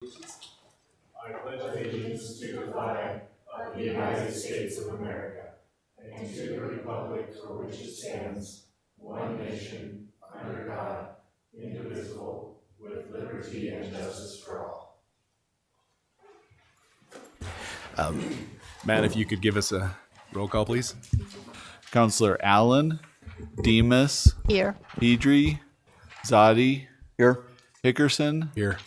I pledge allegiance to the flag of the United States of America and to the republic for which it stands, one nation, under God, indivisible, with liberty and justice for all. Matt, if you could give us a roll call, please. Counselor Allen, Demas, Here. Pedri, Zadi, Here. Hickerson, Here.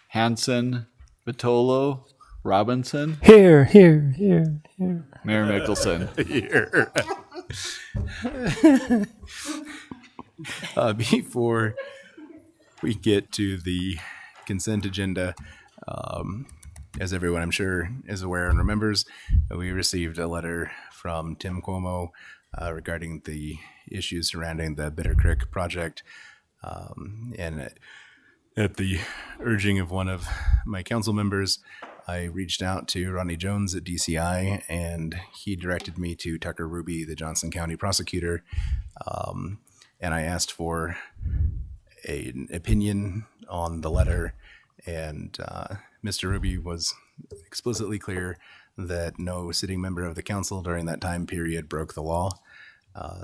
Hanson, Vitolo, Robinson, Here. Mayor Mickelson. Here. Before we get to the consent agenda, as everyone I'm sure is aware and remembers, we received a letter from Tim Cuomo regarding the issues surrounding the Bitter Creek project. And at the urging of one of my council members, I reached out to Rodney Jones at DCI, and he directed me to Tucker Ruby, the Johnson County prosecutor. And I asked for an opinion on the letter, and Mr. Ruby was explicitly clear that no sitting member of the council during that time period broke the law.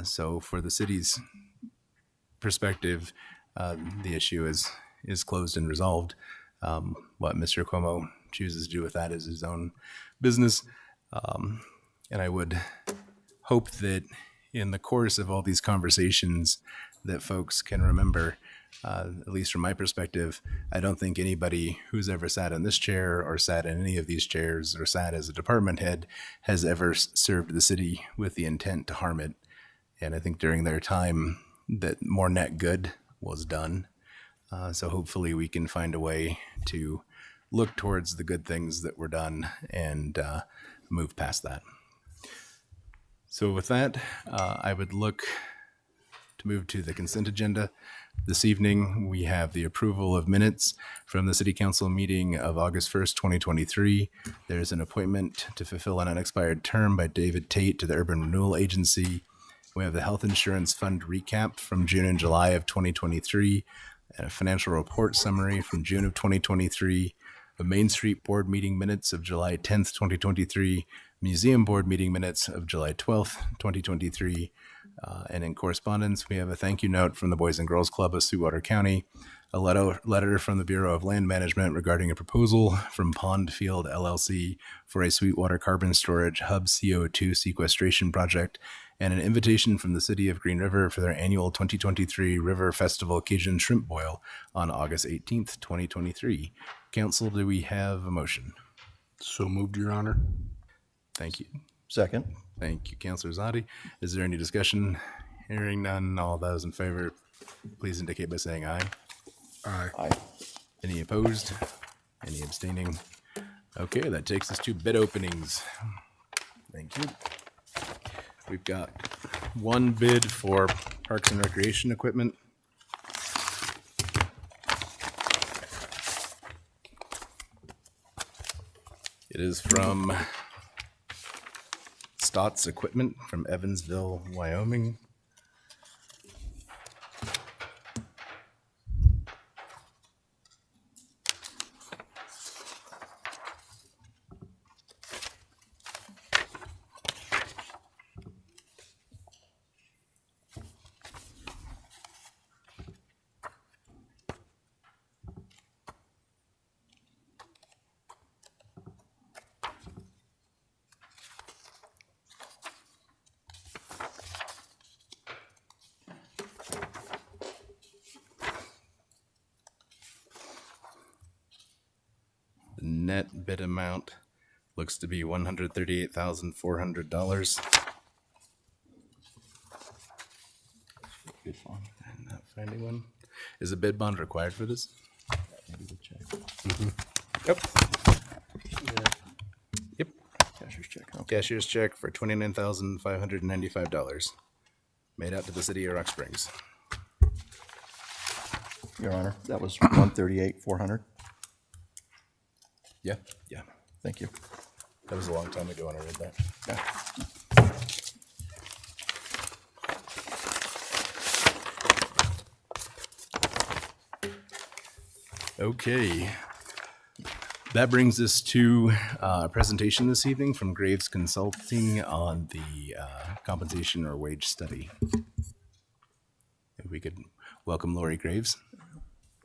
So for the city's perspective, the issue is closed and resolved. What Mr. Cuomo chooses to do with that is his own business. And I would hope that in the course of all these conversations that folks can remember, at least from my perspective, I don't think anybody who's ever sat in this chair or sat in any of these chairs or sat as a department head has ever served the city with the intent to harm it. And I think during their time that more net good was done. So hopefully we can find a way to look towards the good things that were done and move past that. So with that, I would look to move to the consent agenda. This evening, we have the approval of minutes from the City Council meeting of August 1st, 2023. There's an appointment to fulfill an unexpired term by David Tate to the Urban Renewal Agency. We have the Health Insurance Fund recap from June and July of 2023, and a financial report summary from June of 2023, the Main Street Board meeting minutes of July 10th, 2023, Museum Board meeting minutes of July 12th, 2023, and in correspondence, we have a thank you note from the Boys and Girls Club of Sweetwater County, a letter from the Bureau of Land Management regarding a proposal from Pond Field LLC for a Sweetwater carbon storage hub CO2 sequestration project, and an invitation from the City of Green River for their annual 2023 River Festival Cajun Shrimp Boil on August 18th, 2023. Council, do we have a motion? So moved, Your Honor. Thank you. Second. Thank you, Councilor Zadi. Is there any discussion? Hearing none, all those in favor, please indicate by saying aye. Aye. Any opposed? Any abstaining? Okay, that takes us to bid openings. Thank you. We've got one bid for Parks and Recreation equipment. It is from Stotts Equipment from Evansville, Wyoming. The net bid amount looks to be $138,400. I'm not finding one. Is a bid bond required for this? Yep. Yep. Cashier's check. Okay. Cashier's check for $29,595 made out to the city of Rock Springs. Your Honor, that was 138,400. Yeah. Yeah. Thank you. That was a long time ago when I read that. Yeah. Okay. That brings us to a presentation this evening from Graves Consulting on the compensation or wage study. If we could welcome Lori Graves.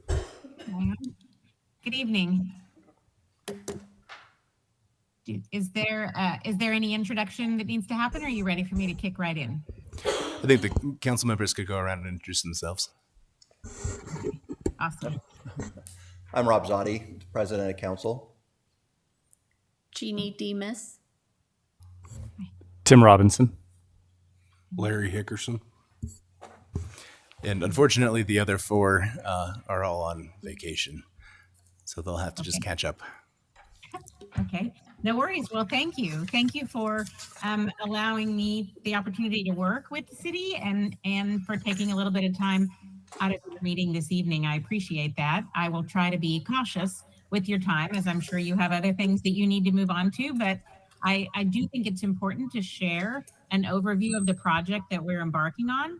Good evening. Is there any introduction that needs to happen, or are you ready for me to kick right in? I think the council members could go around and introduce themselves. Awesome. I'm Rob Zotti, President of Council. Jeannie Demas. Tim Robinson. Larry Hickerson. And unfortunately, the other four are all on vacation, so they'll have to just catch up. Okay, no worries. Well, thank you. Thank you for allowing me the opportunity to work with the city and for taking a little bit of time out of your meeting this evening. I appreciate that. I will try to be cautious with your time, as I'm sure you have other things that you need to move on to, but I do think it's important to share an overview of the project that we're embarking on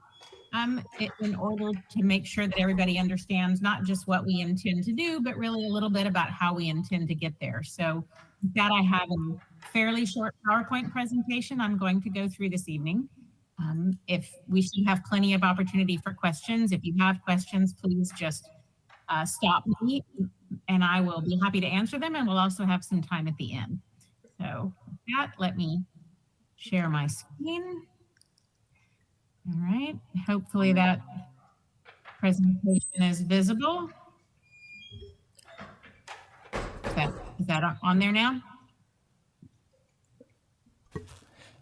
in order to make sure that everybody understands not just what we intend to do, but really a little bit about how we intend to get there. So with that, I have a fairly short PowerPoint presentation I'm going to go through this evening. If we should have plenty of opportunity for questions. If you have questions, please just stop me and I will be happy to answer them, and we'll also have some time at the end. So with that, let me share my screen. All right, hopefully that presentation is visible. Is that on there now?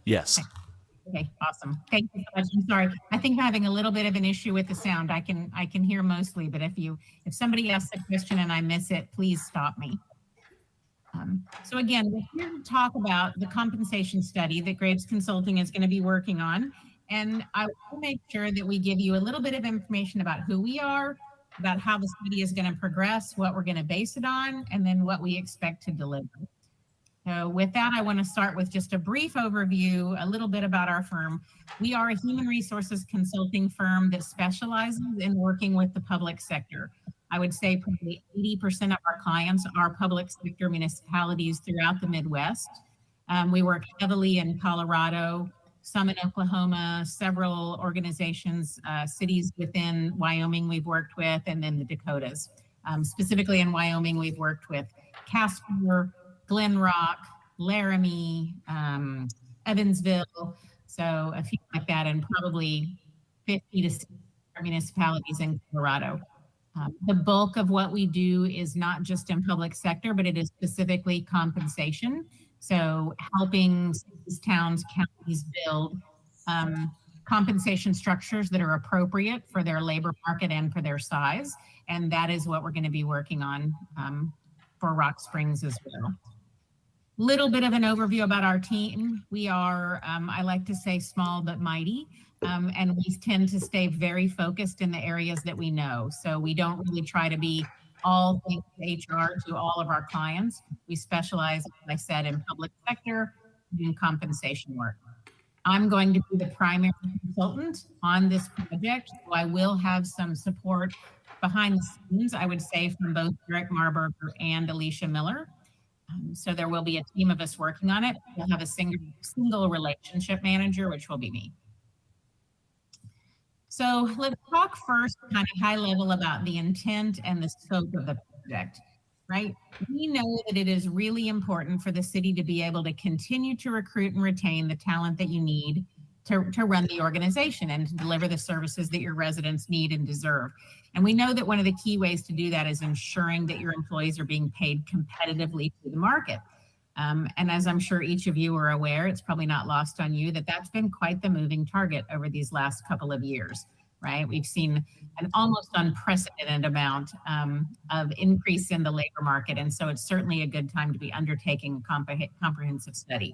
Yes. Okay, awesome. Thank you so much. I'm sorry. I think I'm having a little bit of an issue with the sound. I can hear mostly, but if somebody asks a question and I miss it, please stop me. So again, we're here to talk about the compensation study that Graves Consulting is going to be working on. And I will make sure that we give you a little bit of information about who we are, about how the study is going to progress, what we're going to base it on, and then what we expect to deliver. So with that, I want to start with just a brief overview, a little bit about our firm. We are a human resources consulting firm that specializes in working with the public sector. I would say probably 80% of our clients are public sector municipalities throughout the Midwest. We work heavily in Colorado, some in Oklahoma, several organizations, cities within Wyoming we've worked with, and then the Dakotas. Specifically in Wyoming, we've worked with Casper, Glen Rock, Laramie, Evansville, so a few like that, and probably 50 to 60 municipalities in Colorado. The bulk of what we do is not just in public sector, but it is specifically compensation. So helping cities, towns, counties build compensation structures that are appropriate for their labor market and for their size. And that is what we're going to be working on for Rock Springs as well. Little bit of an overview about our team. We are, I like to say, small but mighty. And we tend to stay very focused in the areas that we know. So we don't really try to be all things HR to all of our clients. We specialize, as I said, in public sector and compensation work. I'm going to be the primary consultant on this project, so I will have some support behind the scenes, I would say, from both Eric Marburger and Alicia Miller. So there will be a team of us working on it. We'll have a single relationship manager, which will be me. So let's talk first kind of high level about the intent and the scope of the project, right? We know that it is really important for the city to be able to continue to recruit and retain the talent that you need to run the organization and to deliver the services that your residents need and deserve. And we know that one of the key ways to do that is ensuring that your employees are being paid competitively to the market. And as I'm sure each of you are aware, it's probably not lost on you that that's been quite the moving target over these last couple of years, right? We've seen an almost unprecedented amount of increase in the labor market. And so it's certainly a good time to be undertaking a comprehensive study.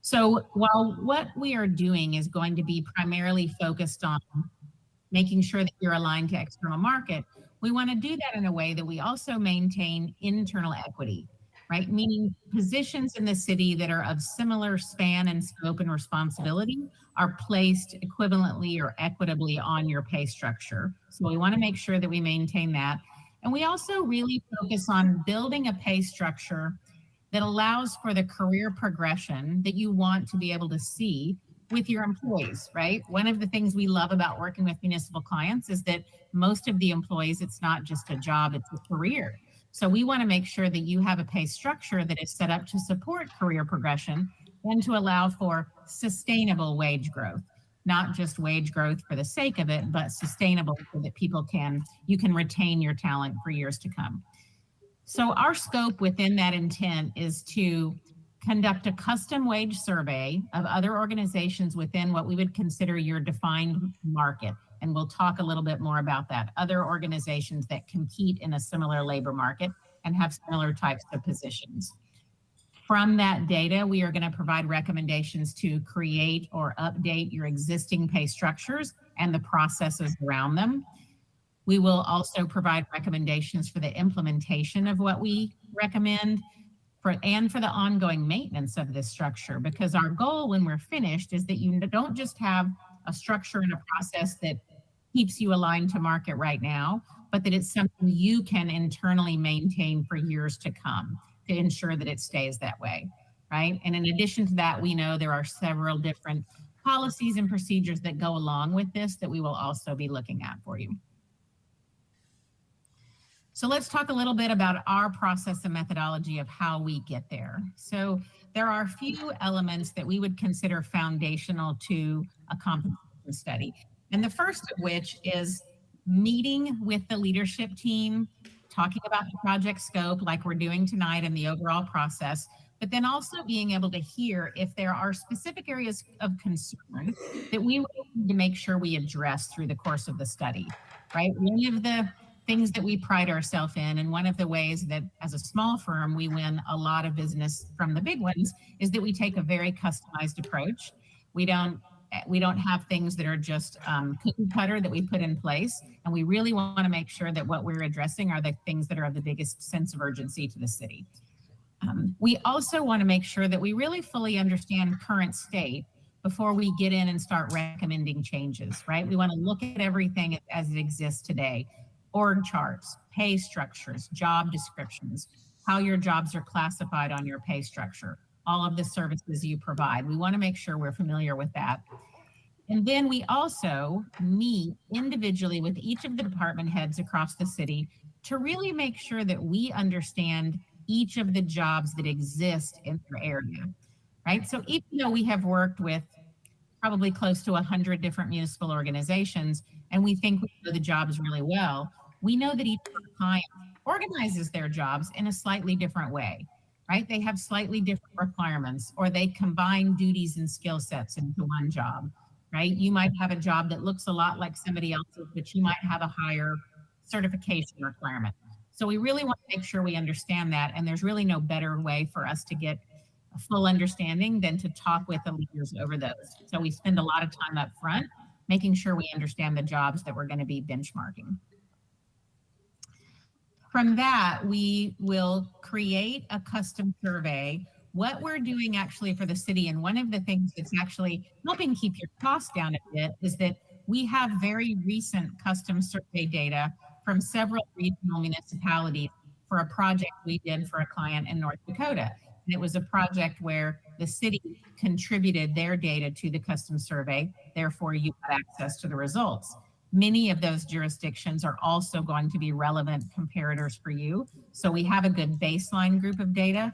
So while what we are doing is going to be primarily focused on making sure that you're aligned to external market, we want to do that in a way that we also maintain internal equity, right? Meaning positions in the city that are of similar span and scope and responsibility are placed equivalently or equitably on your pay structure. So we want to make sure that we maintain that. And we also really focus on building a pay structure that allows for the career progression that you want to be able to see with your employees, right? One of the things we love about working with municipal clients is that most of the employees, it's not just a job, it's a career. So we want to make sure that you have a pay structure that is set up to support career progression and to allow for sustainable wage growth, not just wage growth for the sake of it, but sustainable so that you can retain your talent for years to come. So our scope within that intent is to conduct a custom wage survey of other organizations within what we would consider your defined market. And we'll talk a little bit more about that. Other organizations that compete in a similar labor market and have similar types of positions. From that data, we are going to provide recommendations to create or update your existing pay structures and the processes around them. We will also provide recommendations for the implementation of what we recommend and for the ongoing maintenance of this structure, because our goal when we're finished is that you don't just have a structure and a process that keeps you aligned to market right now, but that it's something you can internally maintain for years to come to ensure that it stays that way, right? And in addition to that, we know there are several different policies and procedures that go along with this that we will also be looking at for you. So let's talk a little bit about our process and methodology of how we get there. So there are a few elements that we would consider foundational to a compensation study. And the first of which is meeting with the leadership team, talking about the project scope like we're doing tonight and the overall process, but then also being able to hear if there are specific areas of concern that we need to make sure we address through the course of the study, right? One of the things that we pride ourselves in, and one of the ways that as a small firm, we win a lot of business from the big ones, is that we take a very customized approach. We don't have things that are just cookie cutter that we put in place. And we really want to make sure that what we're addressing are the things that are of the biggest sense of urgency to the city. We also want to make sure that we really fully understand current state before we get in and start recommending changes, right? We want to look at everything as it exists today. Org charts, pay structures, job descriptions, how your jobs are classified on your pay structure, all of the services you provide. We want to make sure we're familiar with that. And then we also meet individually with each of the department heads across the city to really make sure that we understand each of the jobs that exist in their area, right? So even though we have worked with probably close to 100 different municipal organizations, and we think we know the jobs really well, we know that each client organizes their jobs in a slightly different way, right? They have slightly different requirements, or they combine duties and skill sets into one job, right? You might have a job that looks a lot like somebody else's, but you might have a higher certification requirement. So we really want to make sure we understand that, and there's really no better way for us to get a full understanding than to talk with the leaders over those. So we spend a lot of time up front making sure we understand the jobs that we're going to be benchmarking. From that, we will create a custom survey, what we're doing actually for the city. And one of the things that's actually helping keep your costs down a bit is that we have very recent custom survey data from several regional municipalities for a project we did for a client in North Dakota. And it was a project where the city contributed their data to the custom survey. Therefore, you got access to the results. Many of those jurisdictions are also going to be relevant comparators for you. So we have a good baseline group of data.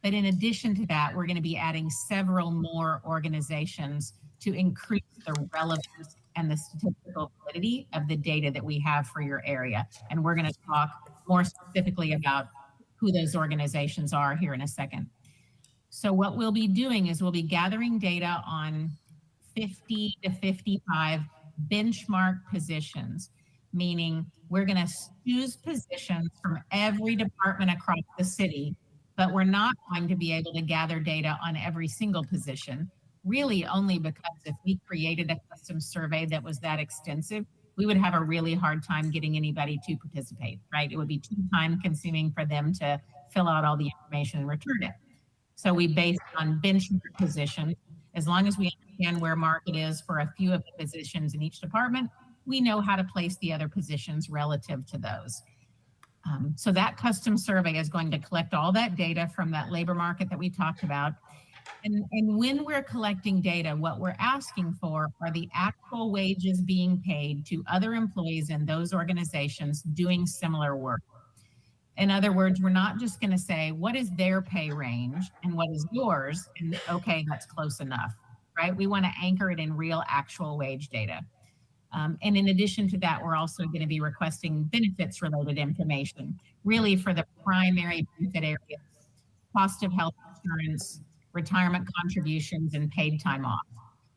But in addition to that, we're going to be adding several more organizations to increase the relevance and the statistical validity of the data that we have for your area. And we're going to talk more specifically about who those organizations are here in a second. So what we'll be doing is we'll be gathering data on 50 to 55 benchmark positions, meaning we're going to choose positions from every department across the city, but we're not going to be able to gather data on every single position, really only because if we created a custom survey that was that extensive, we would have a really hard time getting anybody to participate, right? It would be too time consuming for them to fill out all the information and return it. So we base on benchmark positions. As long as we understand where market is for a few of the positions in each department, we know how to place the other positions relative to those. So that custom survey is going to collect all that data from that labor market that we talked about. And when we're collecting data, what we're asking for are the actual wages being paid to other employees in those organizations doing similar work. In other words, we're not just going to say, what is their pay range and what is yours? And okay, that's close enough, right? We want to anchor it in real actual wage data. And in addition to that, we're also going to be requesting benefits related information, really for the primary benefit areas, cost of health insurance, retirement contributions, and paid time off,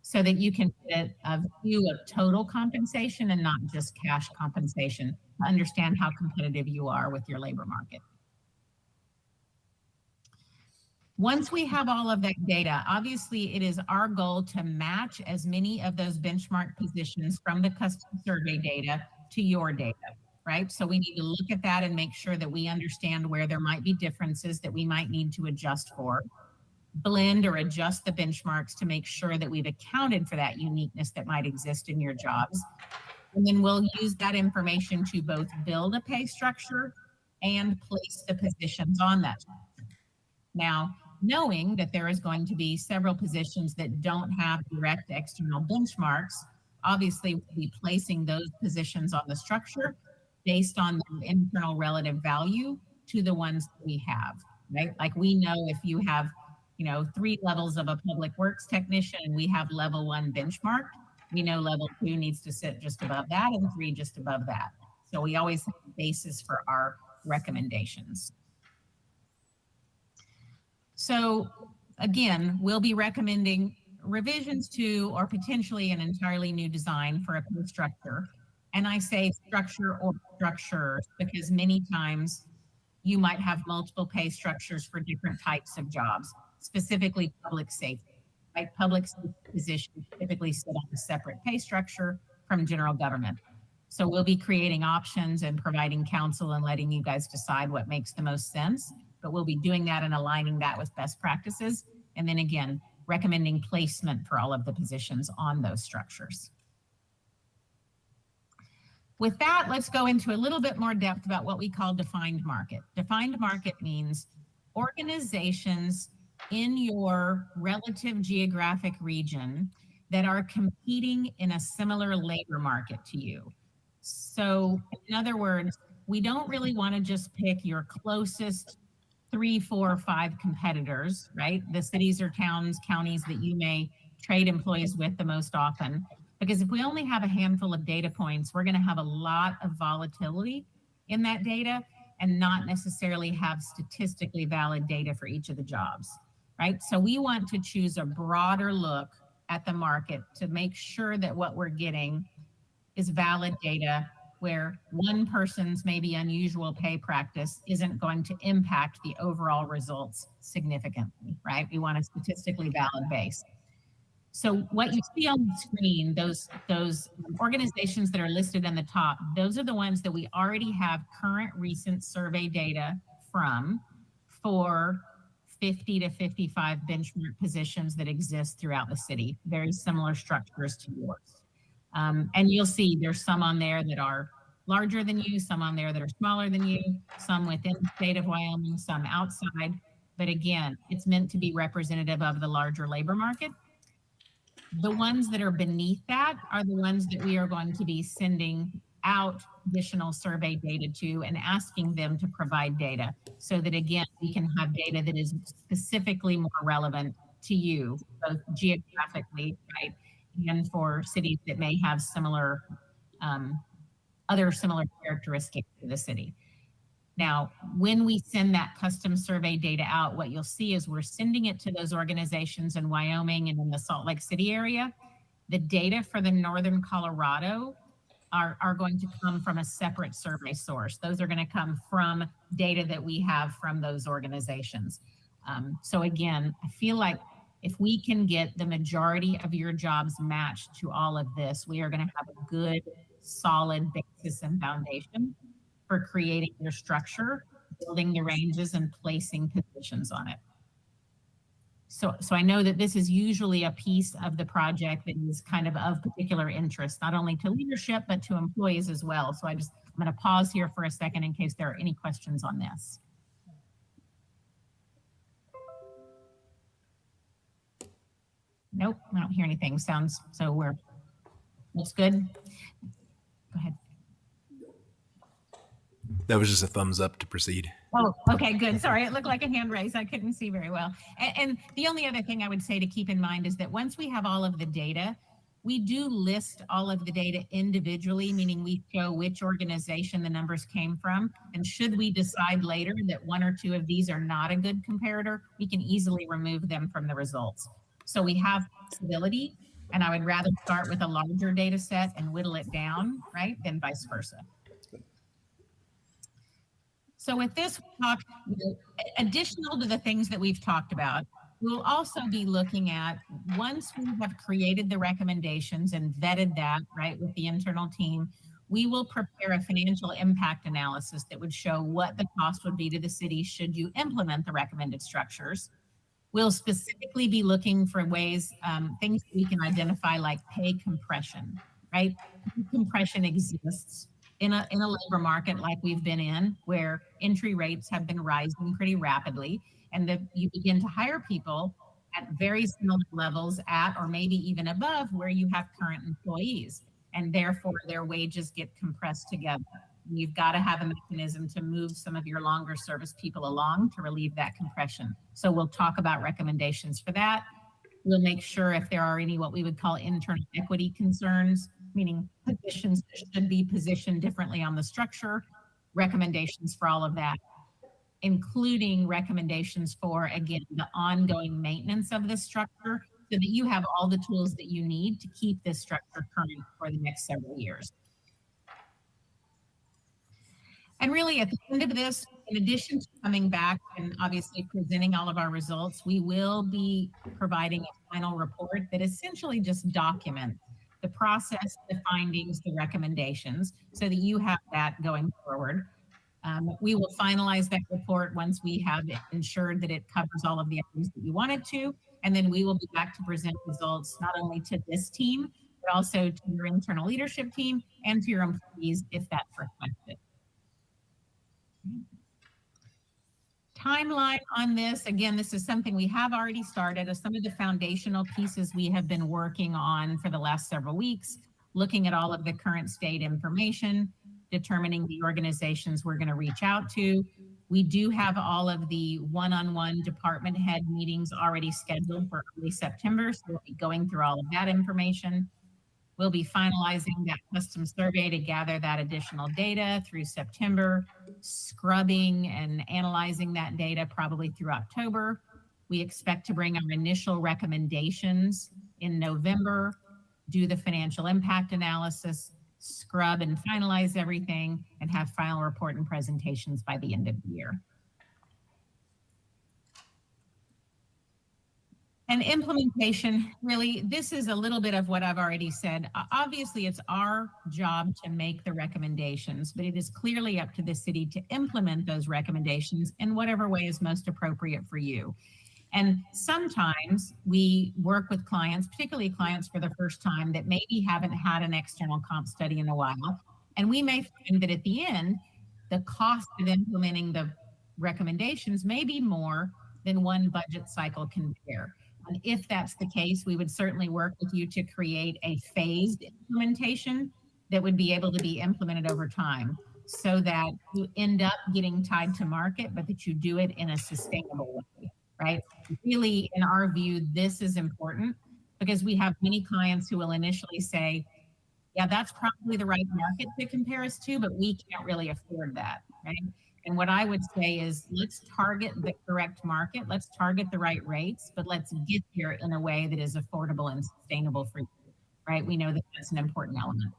so that you can get a view of total compensation and not just cash compensation to understand how competitive you are with your labor market. Once we have all of that data, obviously it is our goal to match as many of those benchmark positions from the custom survey data to your data, right? So we need to look at that and make sure that we understand where there might be differences that we might need to adjust for, blend or adjust the benchmarks to make sure that we've accounted for that uniqueness that might exist in your jobs. And then we'll use that information to both build a pay structure and place the positions on that structure. Now, knowing that there is going to be several positions that don't have direct external benchmarks, obviously we'll be placing those positions on the structure based on the internal relative value to the ones that we have, right? Like we know if you have 3 levels of a public works technician and we have level 1 benchmark, we know level 2 needs to sit just above that and 3 just above that. So we always have a basis for our recommendations. So again, we'll be recommending revisions to or potentially an entirely new design for a pay structure. And I say structure or structures because many times you might have multiple pay structures for different types of jobs, specifically public safety. Right? Public safety positions typically sit on a separate pay structure from general government. So we'll be creating options and providing counsel and letting you guys decide what makes the most sense. But we'll be doing that and aligning that with best practices. And then again, recommending placement for all of the positions on those structures. With that, let's go into a little bit more depth about what we call defined market. Defined market means organizations in your relative geographic region that are competing in a similar labor market to you. So in other words, we don't really want to just pick your closest 3, 4, 5 competitors, right? The cities or towns, counties that you may trade employees with the most often. Because if we only have a handful of data points, we're going to have a lot of volatility in that data and not necessarily have statistically valid data for each of the jobs, right? So we want to choose a broader look at the market to make sure that what we're getting is valid data where one person's maybe unusual pay practice isn't going to impact the overall results significantly, right? We want a statistically valid base. So what you see on the screen, those organizations that are listed in the top, those are the ones that we already have current recent survey data from for 50 to 55 benchmark positions that exist throughout the city, very similar structures to yours. And you'll see there's some on there that are larger than you, some on there that are smaller than you, some within the state of Wyoming, some outside. But again, it's meant to be representative of the larger labor market. The ones that are beneath that are the ones that we are going to be sending out additional survey data to and asking them to provide data so that, again, we can have data that is specifically more relevant to you, both geographically, right, and for cities that may have similar, other similar characteristics to the city. Now, when we send that custom survey data out, what you'll see is we're sending it to those organizations in Wyoming and in the Salt Lake City area. The data for the Northern Colorado are going to come from a separate survey source. Those are going to come from data that we have from those organizations. So again, I feel like if we can get the majority of your jobs matched to all of this, we are going to have a good, solid basis and foundation for creating your structure, building the ranges, and placing positions on it. So I know that this is usually a piece of the project that is kind of particular interest, not only to leadership, but to employees as well. So I'm going to pause here for a second in case there are any questions on this. Nope, I don't hear anything. Looks good. Go ahead. That was just a thumbs up to proceed. Oh, okay, good. Sorry, it looked like a hand raise. I couldn't see very well. And the only other thing I would say to keep in mind is that once we have all of the data, we do list all of the data individually, meaning we show which organization the numbers came from. And should we decide later that one or two of these are not a good comparator, we can easily remove them from the results. So we have flexibility, and I would rather start with a larger data set and whittle it down, right, than vice versa. So with this talk, additional to the things that we've talked about, we'll also be looking at, once we have created the recommendations and vetted that, right, with the internal team, we will prepare a financial impact analysis that would show what the cost would be to the city should you implement the recommended structures. We'll specifically be looking for ways, things we can identify like pay compression, right? Pay compression exists in a labor market like we've been in, where entry rates have been rising pretty rapidly, and that you begin to hire people at very similar levels at, or maybe even above, where you have current employees, and therefore their wages get compressed together. You've got to have a mechanism to move some of your longer service people along to relieve that compression. So we'll talk about recommendations for that. We'll make sure if there are any what we would call internal equity concerns, meaning positions that should be positioned differently on the structure, recommendations for all of that, including recommendations for, again, the ongoing maintenance of this structure so that you have all the tools that you need to keep this structure current for the next several years. And really at the end of this, in addition to coming back and obviously presenting all of our results, we will be providing a final report that essentially just documents the process, the findings, the recommendations, so that you have that going forward. We will finalize that report once we have ensured that it covers all of the items that you want it to, and then we will be back to present results not only to this team, but also to your internal leadership team and to your employees if that's requested. Timeline on this, again, this is something we have already started. Some of the foundational pieces we have been working on for the last several weeks, looking at all of the current state information, determining the organizations we're going to reach out to. We do have all of the one-on-one department head meetings already scheduled for early September, so we'll be going through all of that information. We'll be finalizing that custom survey to gather that additional data through September, scrubbing and analyzing that data probably through October. We expect to bring our initial recommendations in November, do the financial impact analysis, scrub and finalize everything, and have final report and presentations by the end of the year. And implementation, really, this is a little bit of what I've already said. Obviously, it's our job to make the recommendations, but it is clearly up to the city to implement those recommendations in whatever way is most appropriate for you. And sometimes we work with clients, particularly clients for the first time that maybe haven't had an external comp study in a while. And we may find that at the end, the cost of implementing the recommendations may be more than one budget cycle can bear. And if that's the case, we would certainly work with you to create a phased implementation that would be able to be implemented over time so that you end up getting tied to market, but that you do it in a sustainable way, right? Really, in our view, this is important because we have many clients who will initially say, yeah, that's probably the right market to compare us to, but we can't really afford that, right? And what I would say is let's target the correct market, let's target the right rates, but let's get there in a way that is affordable and sustainable for you, right? We know that that's an important element.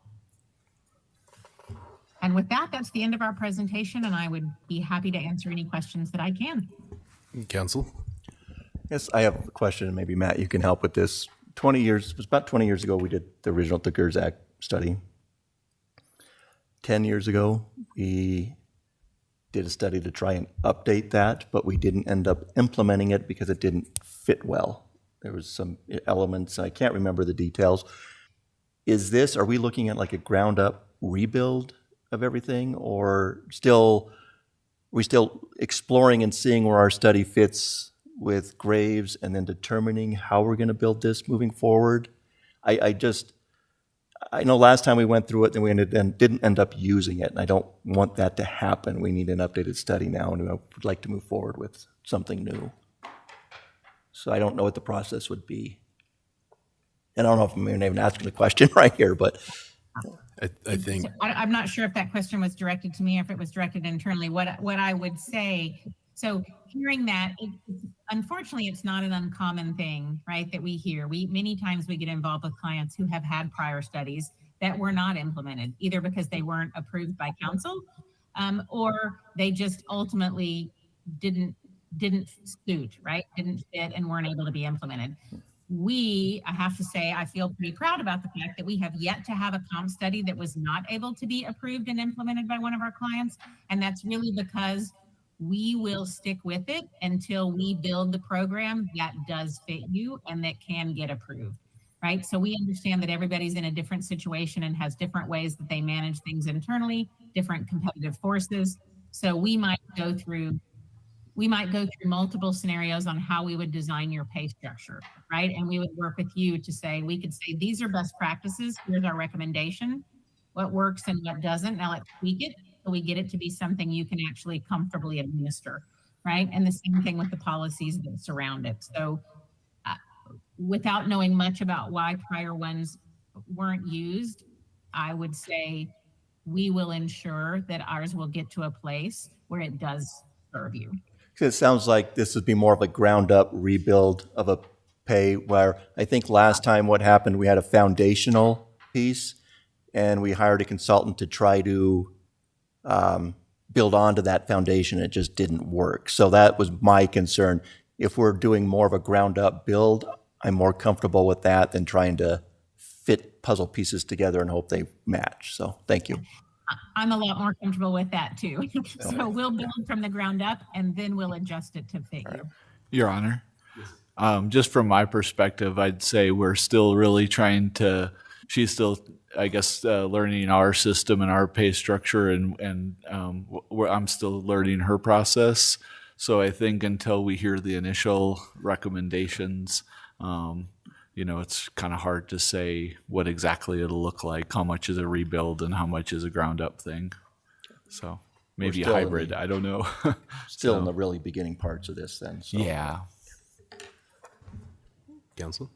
And with that, that's the end of our presentation, and I would be happy to answer any questions that I can. Council? Yes, I have a question, and maybe Matt, you can help with this. It was about 20 years ago, we did the original Gerczak study. 10 years ago, we did a study to try and update that, but we didn't end up implementing it because it didn't fit well. There was some elements, I can't remember the details. Are we looking at like a ground up rebuild of everything, or are we still exploring and seeing where our study fits with Graves and then determining how we're going to build this moving forward? I know last time we went through it and we didn't end up using it, and I don't want that to happen. We need an updated study now, and I would like to move forward with something new. So I don't know what the process would be. And I don't know if I'm even asking the question right here, but I think I'm not sure if that question was directed to me or if it was directed internally. What I would say, so hearing that, unfortunately, it's not an uncommon thing, right, that we hear. Many times we get involved with clients who have had prior studies that were not implemented, either because they weren't approved by council, or they just ultimately didn't suit, right, didn't fit and weren't able to be implemented. I have to say, I feel pretty proud about the fact that we have yet to have a comp study that was not able to be approved and implemented by one of our clients. And that's really because we will stick with it until we build the program that does fit you and that can get approved, right? So we understand that everybody's in a different situation and has different ways that they manage things internally, different competitive forces. So we might go through multiple scenarios on how we would design your pay structure, right? And we would work with you to say, we could say, these are best practices. Here's our recommendation. What works and what doesn't. Now let's tweak it so we get it to be something you can actually comfortably administer, right? And the same thing with the policies that surround it. So without knowing much about why prior ones weren't used, I would say we will ensure that ours will get to a place where it does serve you. it sounds like this would be more of a ground up rebuild of a pay, where I think last time what happened, we had a foundational piece and we hired a consultant to try to build onto that foundation. It just didn't work. So that was my concern. If we're doing more of a ground up build, I'm more comfortable with that than trying to fit puzzle pieces together and hope they match. So thank you. I'm a lot more comfortable with that too. So we'll build from the ground up and then we'll adjust it to fit you. Your Honor, just from my perspective, I'd say we're still really she's still, I guess, learning our system and our pay structure, and I'm still learning her process. So I think until we hear the initial recommendations, it's kind of hard to say what exactly it'll look like, how much is a rebuild and how much is a ground up thing. So maybe a still in hybrid, I don't know. Still in the really beginning parts of this then. So. Yeah. Council?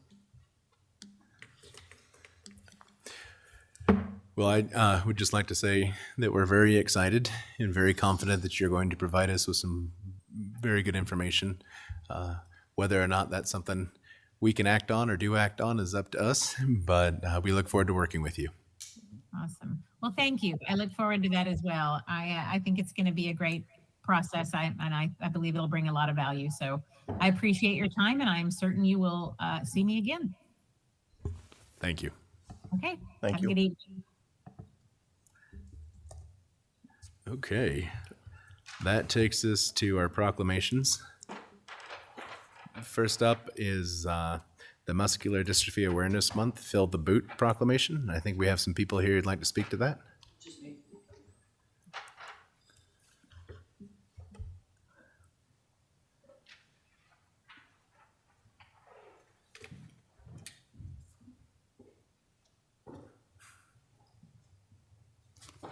Well, I would just like to say that we're very excited and very confident that you're going to provide us with some very good information. Whether or not that's something we can act on or do act on is up to us, but we look forward to working with you. Awesome. Well, thank you. I look forward to that as well. I think it's going to be a great process, I believe it'll bring a lot of value. So I appreciate your time, and I'm certain you will see me again. Thank you. Okay. Thank Have you. a good evening. Okay. That takes us to our proclamations. First up is the Muscular Dystrophy Awareness Month, Fill the Boot proclamation. I think we have some people here who'd like to speak to that.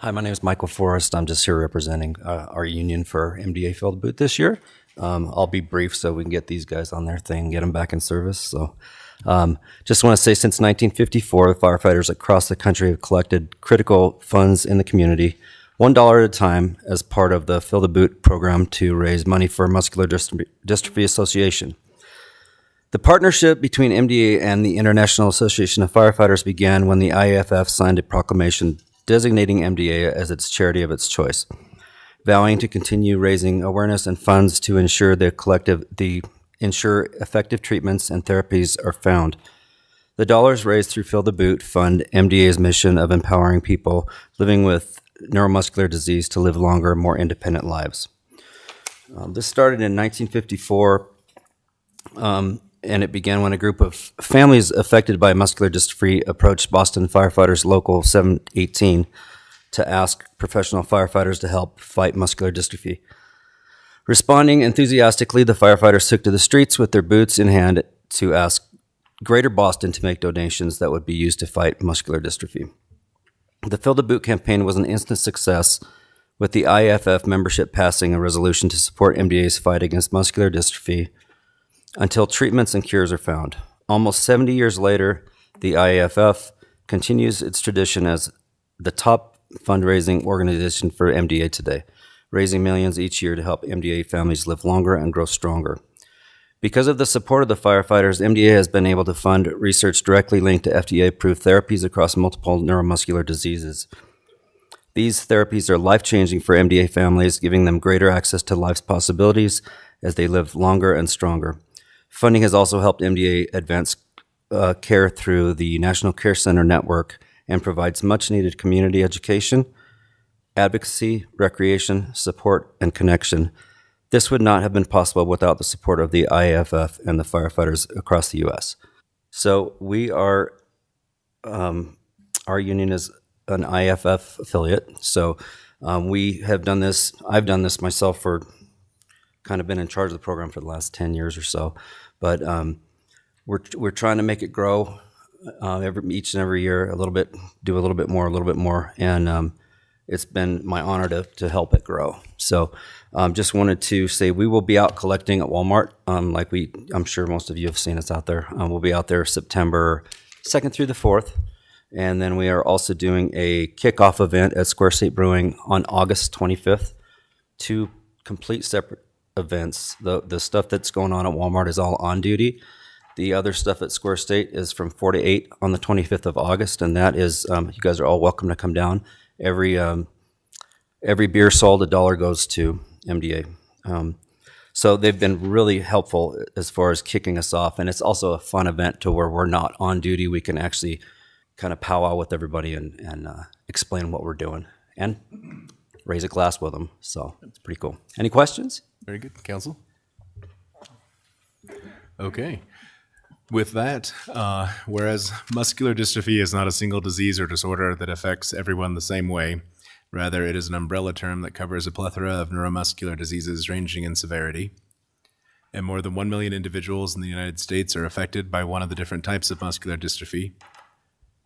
Hi, my name is Michael Forrest. I'm just here representing our union for MDA Fill the Boot this year. I'll be brief so we can get these guys on their thing, get them back in service. So just want to say, since 1954, firefighters across the country have collected critical funds in the community, $1 at a time, as part of the Fill the Boot program to raise money for Muscular Dystrophy Association. The partnership between MDA and the International Association of Firefighters began when the IAFF signed a proclamation designating MDA as its charity of its choice, vowing to continue raising awareness and funds to ensure ensure effective treatments and therapies are found. The dollars raised through Fill the Boot fund MDA's mission of empowering people living with neuromuscular disease to live longer, more independent lives. This started in 1954, and it began when a group of families affected by muscular dystrophy approached Boston Firefighters Local 718 to ask professional firefighters to help fight muscular dystrophy. Responding enthusiastically, the firefighters took to the streets with their boots in hand to ask Greater Boston to make donations that would be used to fight muscular dystrophy. The Fill the Boot campaign was an instant success, with the IAFF membership passing a resolution to support MDA's fight against muscular dystrophy until treatments and cures are found. Almost 70 years later, the IAFF continues its tradition as the top fundraising organization for MDA today, raising millions each year to help MDA families live longer and grow stronger. Because of the support of the firefighters, MDA has been able to fund research directly linked to FDA-approved therapies across multiple neuromuscular diseases. These therapies are life-changing for MDA families, giving them greater access to life's possibilities as they live longer and stronger. Funding has also helped MDA advance care through the National Care Center Network and provides much-needed community education, advocacy, recreation, support, and connection. This would not have been possible without the support of the IAFF and the firefighters across the U.S. So we are, our union is an IAFF affiliate. So we have done this. I've done this myself for kind of been in charge of the program for the last 10 years or so. But we're trying to make it grow each and every year a little bit, do a little bit more. And it's been my honor to help it grow. So just wanted to say we will be out collecting at Walmart. I'm sure most of you have seen us out there. We'll be out there September 2nd through the 4th. And then we are also doing a kickoff event at Square State Brewing on August 25th. Two complete separate events. The stuff that's going on at Walmart is all on duty. The other stuff at Square State is from 4 to 8 on the 25th of August. And that is, you guys are all welcome to come down. Every beer sold, $1 goes to MDA. So they've been really helpful as far as kicking us off. And it's also a fun event to where we're not on duty. We can actually kind of powwow with everybody and explain what we're doing and raise a glass with them. So it's pretty cool. Any questions? Very good. Council? Okay. With that, whereas muscular dystrophy is not a single disease or disorder that affects everyone the same way, rather it is an umbrella term that covers a plethora of neuromuscular diseases ranging in severity, and more than 1 million individuals in the United States are affected by one of the different types of muscular dystrophy.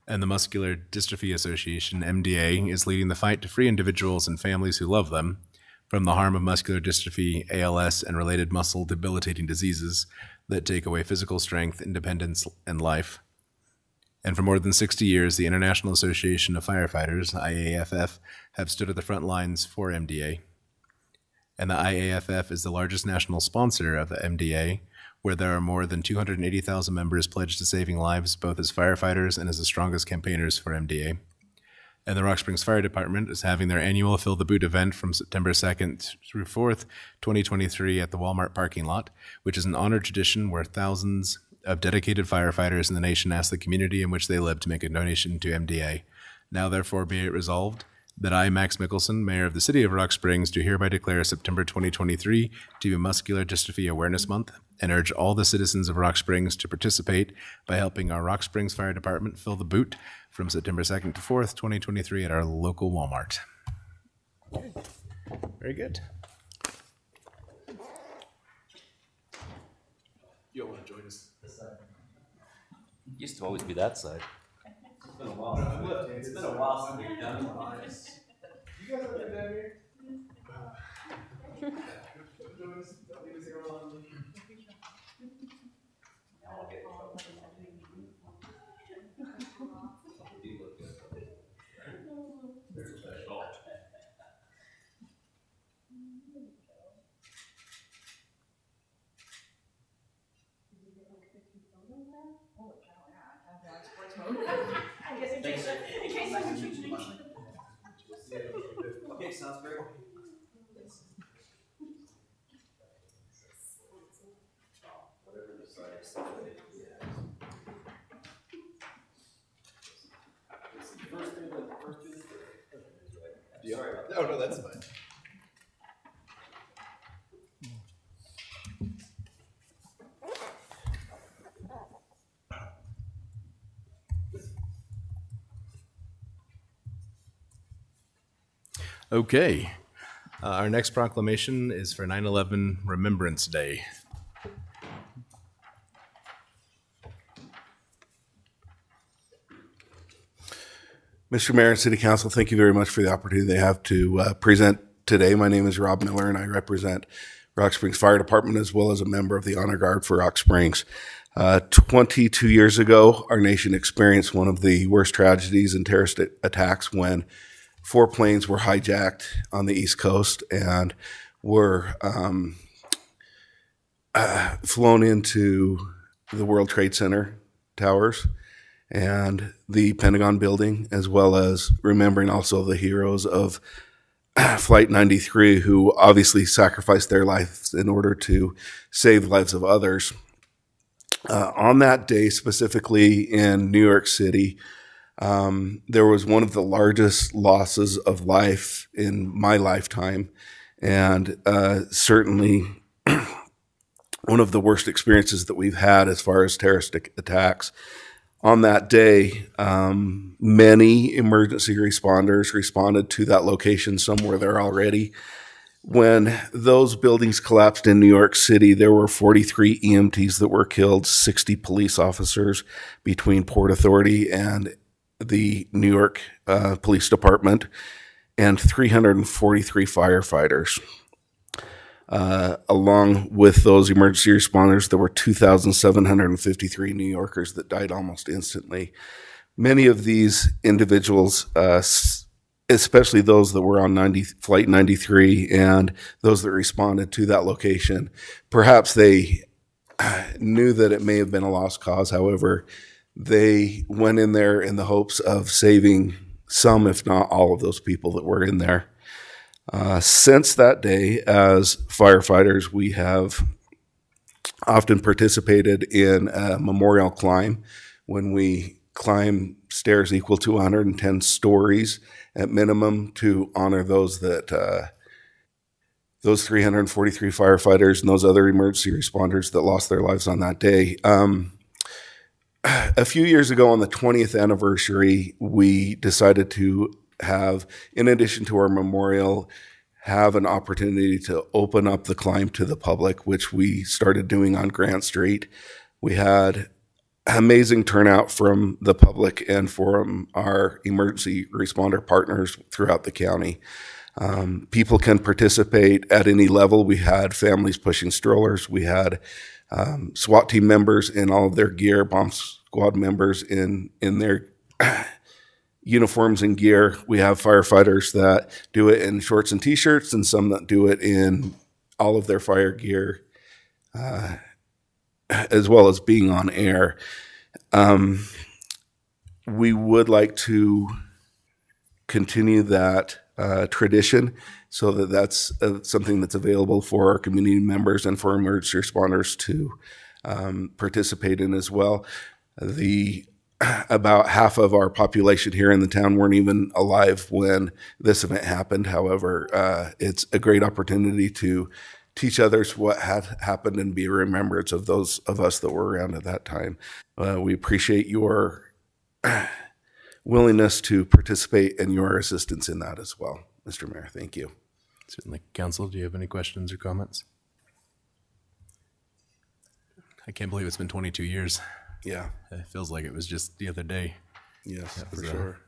And the Muscular Dystrophy Association, MDA, is leading the fight to free individuals and families who love them from the harm of muscular dystrophy, ALS, and related muscle debilitating diseases that take away physical strength, independence, and life. And for more than 60 years, the International Association of Firefighters, IAFF, have stood at the front lines for MDA. And the IAFF is the largest national sponsor of the MDA, where there are more than 280,000 members pledged to saving lives, both as firefighters and as the strongest campaigners for MDA. And the Rock Springs Fire Department is having their annual Fill the Boot event from September 2nd through 4th, 2023 at the Walmart parking lot, which is an honored tradition where thousands of dedicated firefighters in the nation ask the community in which they live to make a donation to MDA. Now, therefore, be it resolved that I, Max Mickelson, Mayor of the City of Rock Springs, do hereby declare September 2023 to be Muscular Dystrophy Awareness Month and urge all the citizens of Rock Springs to participate by helping our Rock Springs Fire Department fill the boot from September 2nd to 4th, 2023 at our local Walmart. Okay. Very good. You want to join us this side? Used to always be that side. It's been a while. It's been a while since we've done one. You guys ever been down here? Okay, sounds great. Oh, no, that's fine. Okay. Our next proclamation is for 9/11 Remembrance Day. Mr. Mayor and City Council, thank you very much for the opportunity they have to present today. My name is Rob Miller, and I represent Rock Springs Fire Department as well as a member of the Honor Guard for Rock Springs. 22 years ago, our nation experienced one of the worst tragedies and terrorist attacks when 4 planes were hijacked on the East Coast and were flown into the World Trade Center towers and the Pentagon building, as well as remembering also the heroes of Flight 93, who obviously sacrificed their lives in order to save the lives of others. On that day, specifically in New York City, there was one of the largest losses of life in my lifetime, and certainly one of the worst experiences that we've had as far as terrorist attacks. On that day, many emergency responders responded to that location. Some were there already. When those buildings collapsed in New York City, there were 43 EMTs that were killed, 60 police officers between Port Authority and the New York Police Department, and 343 firefighters. Along with those emergency responders, there were 2,753 New Yorkers that died almost instantly. Many of these individuals, especially those that were on Flight 93 and those that responded to that location, perhaps they knew that it may have been a lost cause. However, they went in there in the hopes of saving some, if not all, of those people that were in there. Since that day, as firefighters, we have often participated in a memorial climb when we climb stairs equal to 110 stories at minimum to honor those that those 343 firefighters and those other emergency responders that lost their lives on that day. A few years ago, on the 20th anniversary, we decided to have, in addition to our memorial, have an opportunity to open up the climb to the public, which we started doing on Grant Street. We had amazing turnout from the public and from our emergency responder partners throughout the county. People can participate at any level. We had families pushing strollers. We had SWAT team members in all of their gear, bomb squad members in their uniforms and gear. We have firefighters that do it in shorts and t-shirts, and some that do it in all of their fire gear, as well as being on air. We would like to continue that tradition so that that's something that's available for our community members and for emergency responders to participate in as well. About half of our population here in the town weren't even alive when this event happened. However, it's a great opportunity to teach others what had happened and be a remembrance of those of us that were around at that time. We appreciate your willingness to participate and your assistance in that as well, Mr. Mayor. Thank you. Certainly. Council, do you have any questions or comments? I can't believe it's been 22 years. Yeah. It feels like it was just the other day. Yes, for So, sure.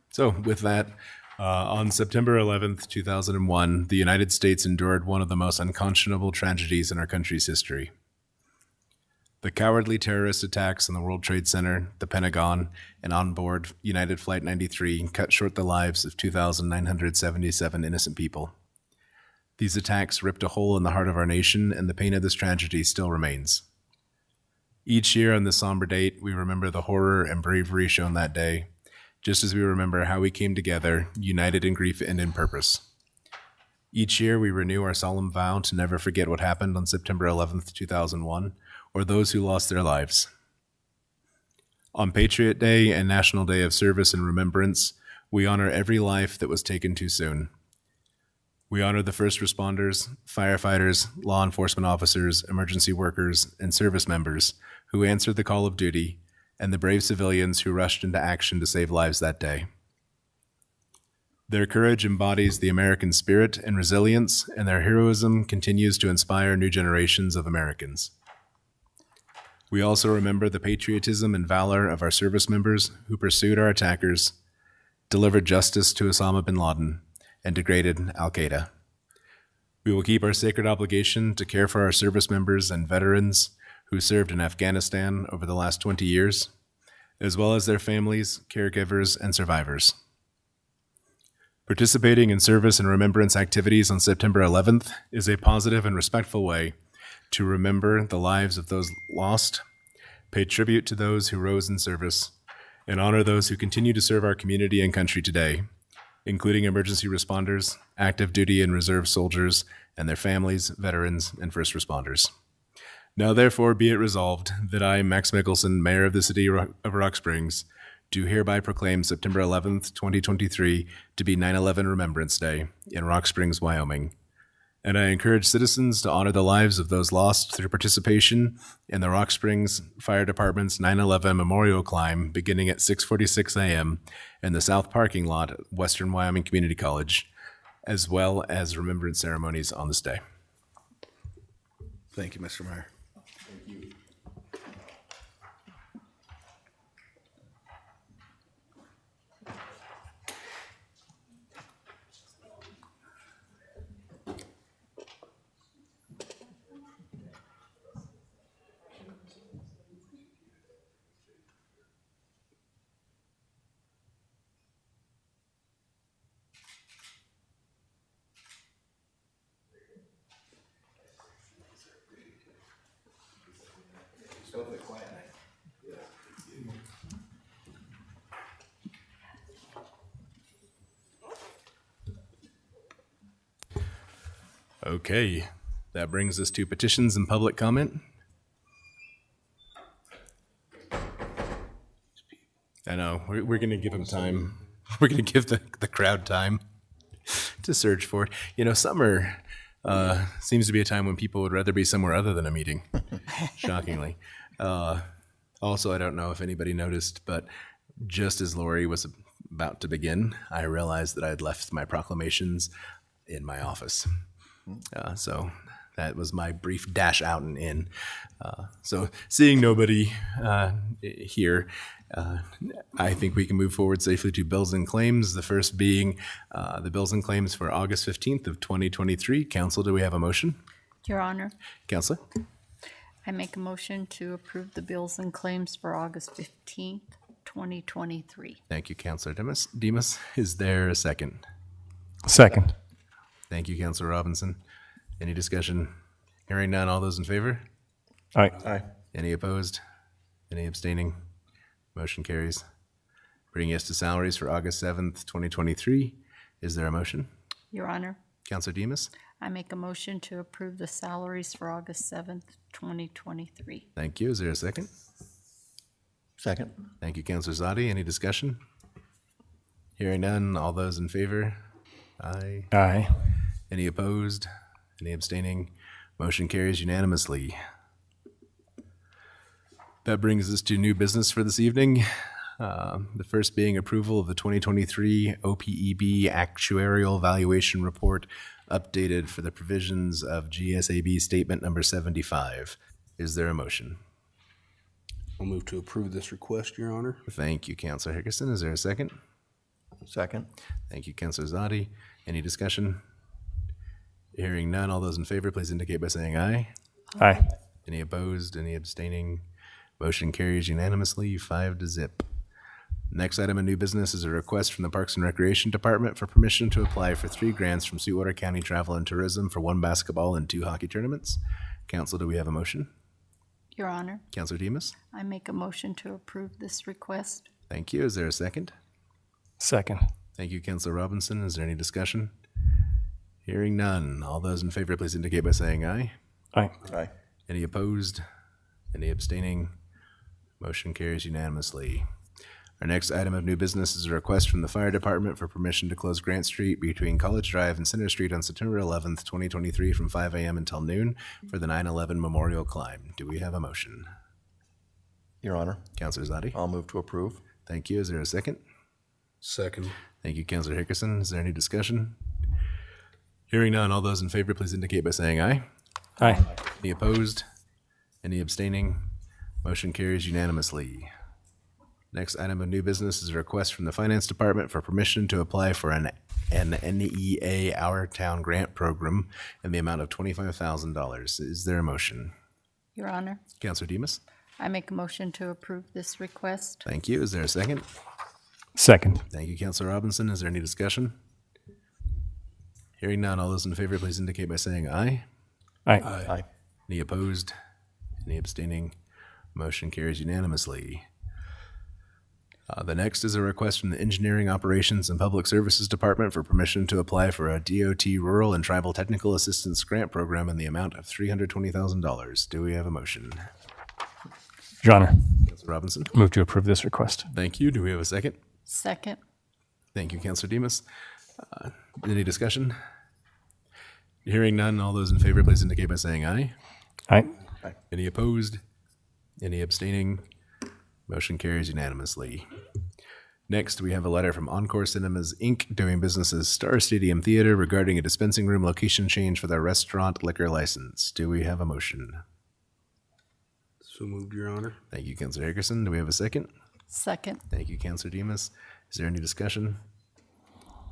So with that, on September 11th, 2001, the United States endured one of the most unconscionable tragedies in our country's history. The cowardly terrorist attacks on the World Trade Center, the Pentagon, and onboard United Flight 93 cut short the lives of 2,977 innocent people. These attacks ripped a hole in the heart of our nation, and the pain of this tragedy still remains. Each year on this somber date, we remember the horror and bravery shown that day, just as we remember how we came together, united in grief and in purpose. Each year, we renew our solemn vow to never forget what happened on September 11th, 2001, or those who lost their lives. On Patriot Day and National Day of Service and Remembrance, We honor every life that was taken too soon. We honor the first responders, firefighters, law enforcement officers, emergency workers, and service members who answered the call of duty, and the brave civilians who rushed into action to save lives that day. Their courage embodies the American spirit and resilience, and their heroism continues to inspire new generations of Americans. We also remember the patriotism and valor of our service members who pursued our attackers, delivered justice to Osama bin Laden, and degraded al-Qaeda. We will keep our sacred obligation to care for our service members and veterans who served in Afghanistan over the last 20 years, as well as their families, caregivers, and survivors. Participating in service and remembrance activities on September 11th is a positive and respectful way to remember the lives of those lost, pay tribute to those who rose in service, and honor those who continue to serve our community and country today, including emergency responders, active duty and reserve soldiers, and their families, veterans, and first responders. Now therefore be it resolved that I, Max Mickelson, Mayor of the City of Rock Springs, do hereby proclaim September 11th, 2023 to be 9/11 Remembrance Day in Rock Springs, Wyoming. And I encourage citizens to honor the lives of those lost through participation in the Rock Springs Fire Department's 9/11 Memorial Climb beginning at 6:46 a.m. in the South Parking Lot at Western Wyoming Community College, as well as remembrance ceremonies on this day. Thank you, Mr. Mayor. Okay, that brings us to petitions and public comment. I know, we're going to give them time. We're going to give the crowd time to search for it. You know, summer seems to be a time when people would rather be somewhere other than a meeting, shockingly. Also, I don't know if anybody noticed, but just as Lori was about to begin, I realized that I had left my proclamations in my office. So that was my brief dash out and in. So seeing nobody here, I think we can move forward safely to bills and claims. The first being the bills and claims for August 15th of 2023. Council, do we have a motion? Your Honor, Councilor? I make a motion to approve the bills and claims for August 15th, 2023. Thank you, Councilor Demas. Is there a second? Second. Thank you, Councilor Robinson. Any discussion? Hearing none, all those in favor? Aye. Aye. Any opposed? Any abstaining? Motion carries. Bringing us to salaries for August 7th, 2023. Is there a motion? Your Honor, Councilor Demas? I make a motion to approve the salaries for August 7th, 2023. Thank you. Is there a second? Second. Thank you, Councilor Zadi. Any discussion? Hearing none, all those in favor? Aye. Aye. Any opposed? Any abstaining? Motion carries unanimously. That brings us to new business for this evening. The first being approval of the 2023 OPEB Actuarial Valuation Report updated for the provisions of GSAB Statement Number 75. Is there a motion? I'll move to approve this request, Your Honor. Thank you, Councilor Hickerson. Is there a second? Second. Thank you, Councilor Zadi. Any discussion? Hearing none, all those in favor, please indicate by saying aye. Aye. Any opposed? Any abstaining? Motion carries unanimously, 5-0. Next item of new business is a request from the Parks and Recreation Department for permission to apply for 3 grants from Sweetwater County Travel and Tourism for 1 basketball and 2 hockey tournaments. Council, do we have a motion? Your Honor, Councilor Demas? I make a motion to approve this request. Thank you. Is there a second? Second. Thank you, Councilor Robinson. Is there any discussion? Hearing none. All those in favor, please indicate by saying aye. Aye. Aye. Any opposed? Any abstaining? Motion carries unanimously. Our next item of new business is a request from the fire department for permission to close Grant Street between College Drive and Center Street on September 11th, 2023 from 5 a.m. until noon for the 9/11 Memorial Climb. Do we have a motion? Your Honor, Counselor Zadi? I'll move to approve. Thank you. Is there a second? Second. Thank you, Counselor Hickerson. Is there any discussion? Hearing none, all those in favor, please indicate by saying aye. Aye. Any opposed? Any abstaining? Motion carries unanimously. Next item of new business is a request from the Finance Department for permission to apply for an NEA Our Town Grant Program in the amount of $25,000. Is there a motion? Your Honor, Counselor Demas? I make a motion to approve this request. Thank you. Is there a second? Second. Thank you, Counselor Robinson. Is there any discussion? Hearing none, all those in favor, please indicate by saying aye. Aye. Aye. Any opposed? Any abstaining? Motion carries unanimously. The next is a request from the Engineering Operations and Public Services Department for permission to apply for a DOT Rural and Tribal Technical Assistance Grant Program in the amount of $320,000. Do we have a motion? Your Honor, Councilor Robinson? move to approve this request. Thank you. Do we have a second? Second. Thank you, Councilor Demas. Any discussion? Hearing none, all those in favor, please indicate by saying aye. Aye. Any opposed? Any abstaining? Motion carries unanimously. Next, we have a letter from Encore Cinemas, Inc., doing business as Star Stadium Theater regarding a dispensing room location change for their restaurant liquor license. Do we have a motion? So moved, Your Honor. Thank you, Councilor Hickerson. Do we have a second? Second. Thank you, Councilor Demas. Is there any discussion?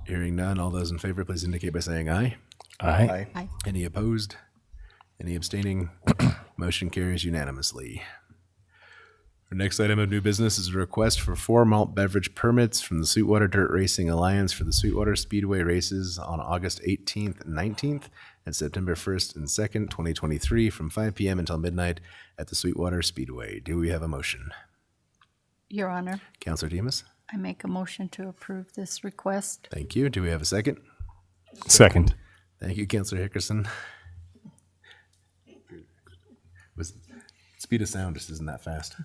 Hearing none, all those in favor, please indicate by saying aye. Aye. Aye. Any opposed? Any abstaining? Motion carries unanimously. Our next item of new business is a request for 4 malt beverage permits from the Sweetwater Dirt Racing Alliance for the Sweetwater Speedway races on August 18th and 19th and September 1st and 2nd, 2023 from 5 p.m. until midnight at the Sweetwater Speedway. Do we have a motion? Your Honor, Councilor Demas? I make a motion to approve this request. Thank you. Do we have a second? Second. Thank you, Councilor Hickerson. Speed of sound just isn't that fast.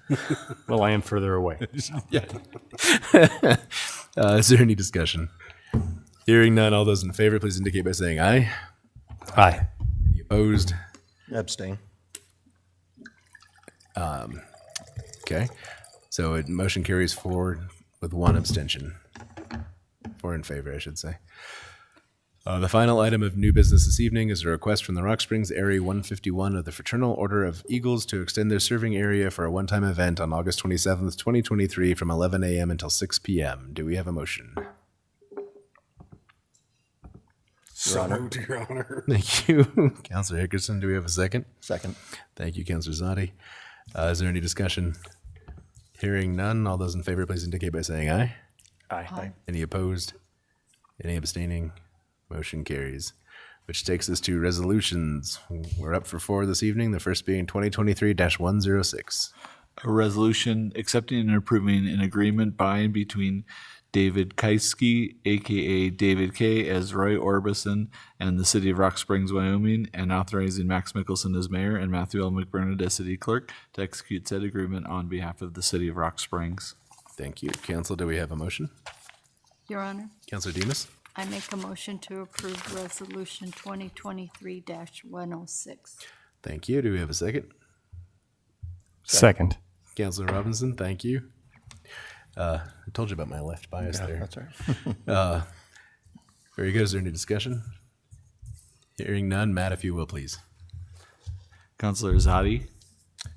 Well, I am further away. Yeah. Is there any discussion? Hearing none, all those in favor, please indicate by saying aye. Aye. Any opposed? Abstain. Okay. So motion carries 4 with 1 abstention. 4 in favor, I should say. The final item of new business this evening is a request from the Rock Springs Area 151 of the Fraternal Order of Eagles to extend their serving area for a one-time event on August 27th, 2023 from 11 a.m. until 6 p.m. Do we have a motion? So moved, Your Honor. Thank you. Councilor Hickerson, do we have a second? Second. Thank you, Councilor Zadi. Is there any discussion? Hearing none, all those in favor, please indicate by saying aye. Aye. Any opposed? Any abstaining? Motion carries. Which takes us to resolutions. We're up for 4 this evening, the first being 2023-106. A resolution accepting and approving an agreement by and between David Keiske, aka David K, as Roy Orbison, and the City of Rock Springs, Wyoming, and authorizing Max Mickelson as mayor and Matthew L. McBurnett as city clerk to execute said agreement on behalf of the City of Rock Springs. Thank you. Council, do we have a motion? Your Honor, Councilor Demas? I make a motion to approve Resolution 2023-106. Thank you. Do we have a second? Second. Councilor Robinson, thank you. I told you about my left bias there. That's right. Very good. Is there any discussion? Hearing none. Matt, if you will, please. Councilor Zadi,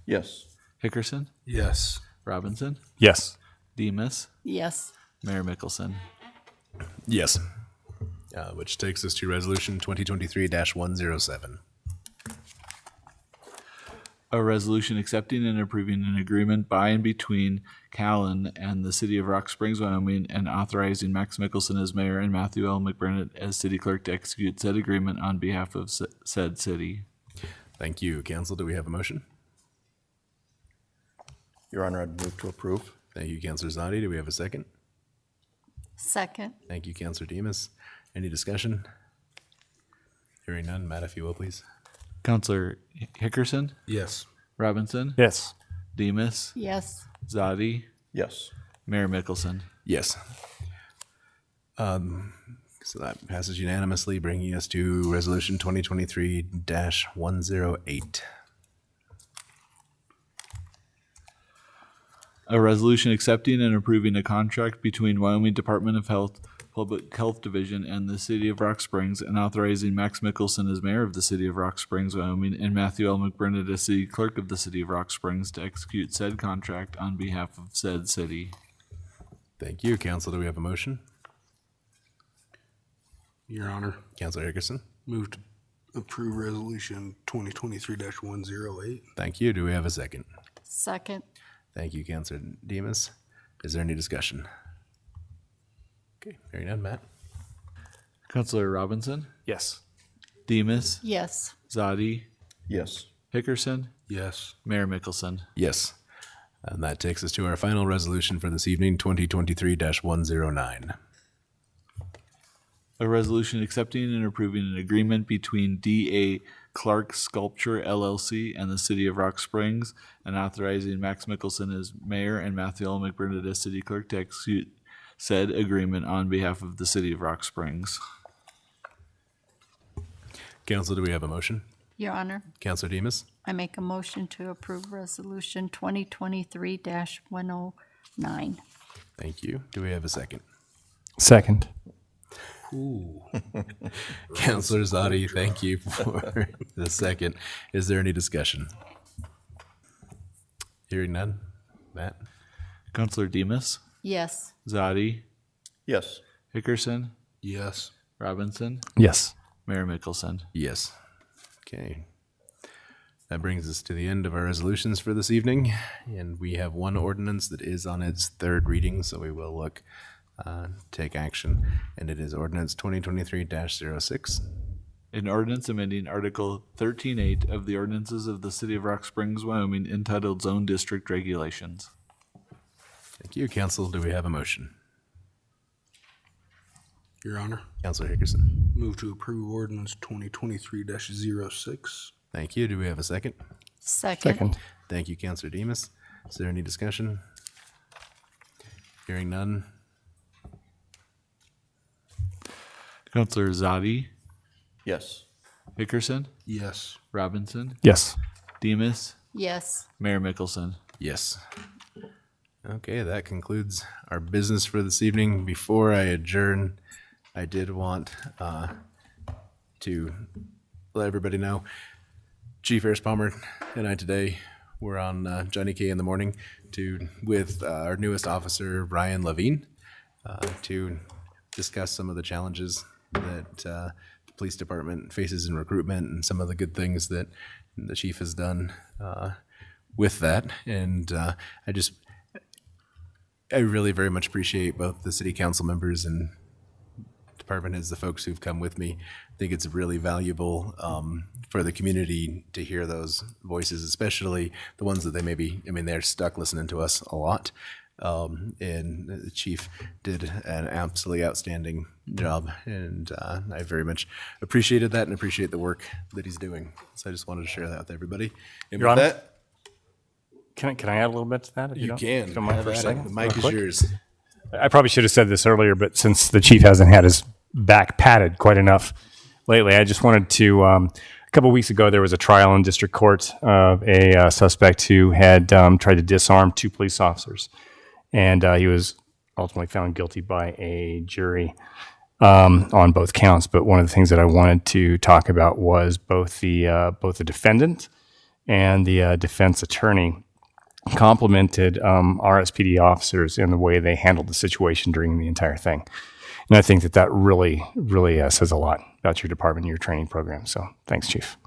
Yes. Hickerson, Yes. Robinson, Yes. Demas, Yes. Mayor Mickelson. Yes. Which takes us to resolution 2023-107. A resolution accepting and approving an agreement by and between Callan and the City of Rock Springs, Wyoming, and authorizing Max Mickelson as mayor and Matthew L. McBurnett as city clerk to execute said agreement on behalf of said city. Thank you. Council, do we have a motion? Your Honor, I'd move to approve. Thank you, Councilor Zadi. Do we have a second? Second. Thank you, Councilor Demas. Any discussion? Hearing none. Matt, if you will, please. Councilor Hickerson, Yes. Robinson, Yes. Demas, Yes. Zadi, Yes. Mayor Mickelson. Yes. So that passes unanimously, bringing us to Resolution 2023-108. A resolution accepting and approving a contract between Wyoming Department of Health, Public Health Division and the City of Rock Springs, and authorizing Max Mickelson as mayor of the City of Rock Springs, Wyoming, and Matthew L. McBurnett as city clerk of the City of Rock Springs to execute said contract on behalf of said city. Thank you. Council, do we have a motion? Your Honor, Councilor Hickerson? move to approve Resolution 2023-108. Thank you. Do we have a second? Second. Thank you, Councilor Demus. Is there any discussion? Okay, hearing none. Matt? Councilor Robinson, Yes. Demus, Yes. Zadi, Yes. Hickerson, Yes. Mayor Mickelson. Yes. And that takes us to our final resolution for this evening, 2023-109. A resolution accepting and approving an agreement between D.A. Clark Sculpture LLC and the City of Rock Springs, and authorizing Max Mickelson as mayor and Matthew L. McBurnett as city clerk to execute said agreement on behalf of the City of Rock Springs. Council, do we have a motion? Your Honor, Councilor Demus? I make a motion to approve Resolution 2023-109. Thank you. Do we have a second? Second. Councilor Zadi, thank you for the second. Is there any discussion? Hearing none. Matt? Councilor Demus, Yes. Zadi, Yes. Hickerson, Yes. Robinson, Yes. Mayor Mickelson. Yes. Okay. That brings us to the end of our resolutions for this evening, and we have one ordinance that is on its third reading, so we will take action, and it is ordinance 2023-06. An ordinance amending Article 13.8 of the ordinances of the City of Rock Springs, Wyoming, entitled Zone District Regulations. Thank you. Council, do we have a motion? Your Honor, Councilor Hickerson? move to approve Ordinance 2023-06. Thank you. Do we have a second? Second. Second. Thank you, Councilor Demus. Is there any discussion? Hearing none. Councilor Zadi, Yes. Hickerson, Yes. Robinson, Yes. Demus, Yes. Mayor Mickelson. Yes. Okay, that concludes our business for this evening. Before I adjourn, I did want to let everybody know, Chief Harris Palmer and I today were on Johnny K in the morning with our newest officer, Ryan Levine, to discuss some of the challenges that the police department faces in recruitment and some of the good things that the chief has done with that. And I really very much appreciate both the city council members and department heads, the folks who've come with me. I think it's really valuable for the community to hear those voices, especially the ones that they're stuck listening to us a lot. And the chief did an absolutely outstanding job, and I very much appreciated that and appreciate the work that he's doing. So I just wanted to share that with everybody. And Your with Honor? that, Can I add a little bit to that? if you don't- can. if you don't mind Have for a at it. second? The mic Real is quick? yours. I probably should have said this earlier, but since the chief hasn't had his back patted quite enough lately, I just wanted to. A couple of weeks ago, there was a trial in district court of a suspect who had tried to disarm two police officers, and he was ultimately found guilty by a jury on both counts. But one of the things that I wanted to talk about was both the defendant and the defense attorney complimented RSPD officers in the way they handled the situation during the entire thing. And I think that really, really says a lot about your department and your training program. So thanks, Chief.